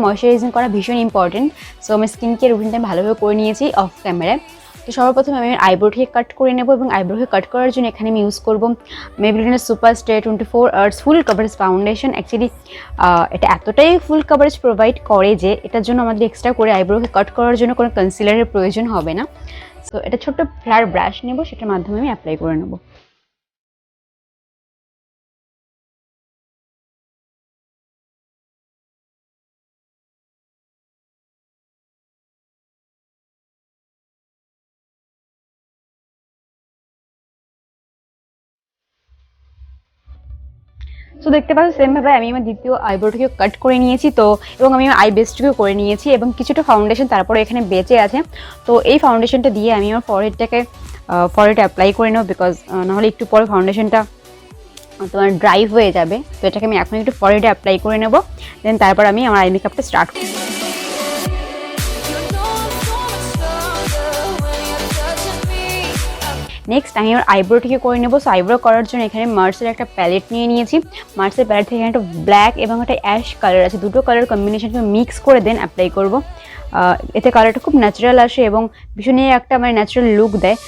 Moisturising করা ভীষণ important. So আমি স্কিন কেয়ার রুটিনটা ভালোভাবে করে নিয়েছি অফ ক্যামেরায়। তো সর্বপ্রথম আমি আইব্রোটিকে কাট করে নেব এবং আইব্রোকে কাট করার জন্য এখানে আমি ইউজ করব মেবলিনের super stay 24 hours full coverage foundation. Actually এটা এতটাই ফুল কভারেজ প্রোভাইড করে যে এটার জন্য আমাদের এক্সট্রা করে আইব্রোকে কাট করার জন্য কোনো কনসিলারের প্রয়োজন হবে না। সো এটা ছোট্ট ফ্লার ব্রাশ নেব, সেটার মাধ্যমে আমি অ্যাপ্লাই করে নেব। সো দেখতে পাচ্ছ সেমভাবে আমি আমার দ্বিতীয় আইব্রোটিকে কাট করে নিয়েছি। তো এবং আমি আই বেসটিকেও করে নিয়েছি এবং কিছুটা ফাউন্ডেশন তারপরে এখানে বেঁচে আছে। তো এই ফাউন্ডেশনটা দিয়ে আমি আমার ফরহেডে অ্যাপ্লাই করে নেব, বিকজ নাহলে একটু পরে ফাউন্ডেশনটা তোমার ড্রাই হয়ে যাবে। তো এটাকে আমি এখন একটু ফরহেডে অ্যাপ্লাই করে নেব, দেন তারপর আমি আমার আই মেকআপটা স্টার্ট করব। নেক্সট আমি আমার আইব্রোটিকে করে নেবো। সো আইব্রো করার জন্য এখানে মার্সের একটা প্যালেট নিয়ে নিয়েছি। মার্সের প্যালেট থেকে একটা ব্ল্যাক এবং একটা অ্যাশ কালার আছে, দুটো কালার কম্বিনেশনকে মিক্স করে দেন অ্যাপ্লাই করব। এতে কালারটা খুব ন্যাচারাল আসে এবং ভীষণই একটা মানে ন্যাচারাল লুক দেয়।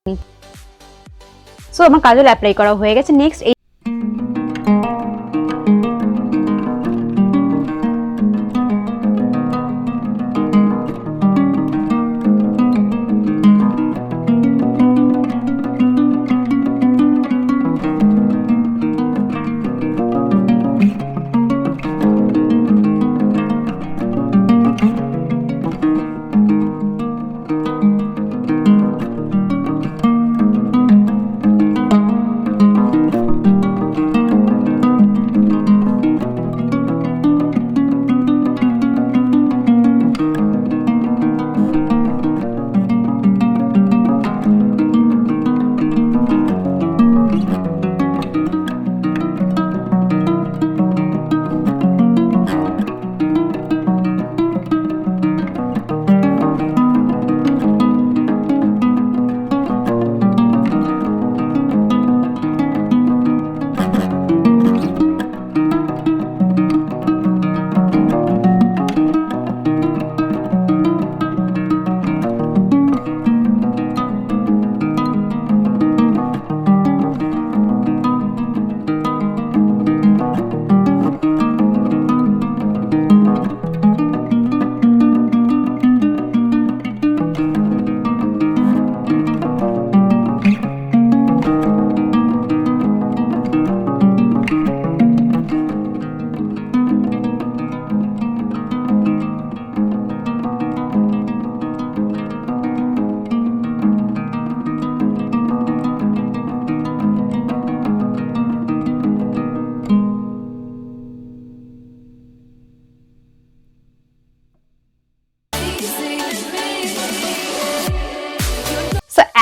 সো আমার কাজল অ্যাপ্লাই করা হয়ে গেছে। নেক্সট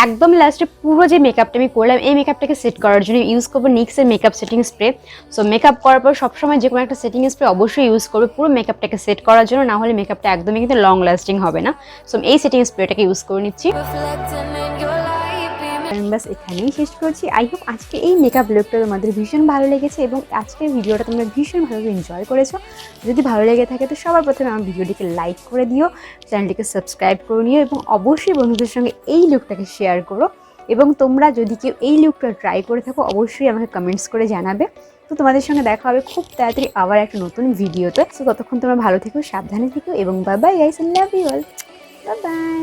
একদম লাস্টে পুরো যে মেকআপটা আমি করলাম এই মেকআপটাকে সেট করার জন্য ইউজ করবো নিক্সের makeup setting spray. So makeup করার পর সবসময় যে কোনো একটা সেটিং স্প্রে অবশ্যই ইউজ করবে পুরো মেকআপটাকে সেট করার জন্য, না হলে মেকআপটা একদমই কিন্তু লং লাস্টিং হবে না। সো এই সেটিং স্প্রেটাকে ইউজ করে নিচ্ছি। বাস এখানেই শেষ করছি। আই হোপ আজকে এই মেকআপ লুকটা তোমাদের ভীষণ ভালো লেগেছে এবং আজকের ভিডিওটা তোমরা ভীষণ ভালোভাবে এনজয় করেছো। যদি ভালো লেগে থাকে তো সবার প্রথমে আমার ভিডিওটিকে লাইক করে দিও, চ্যানেলটিকে সাবস্ক্রাইব করে নিও এবং অবশ্যই বন্ধুদের সঙ্গে এই লুকটাকে শেয়ার করো। এবং তোমরা যদি কেউ এই লুকটা ট্রাই করে থাকো অবশ্যই আমাকে কমেন্টস করে জানাবে। তো তোমাদের সঙ্গে দেখা হবে খুব তাড়াতাড়ি আবার একটা নতুন ভিডিওতে। সো ততক্ষণ তোমরা ভালো থেকো, সাবধানে থেকো এবং bye bye guys, I love you all, bye by.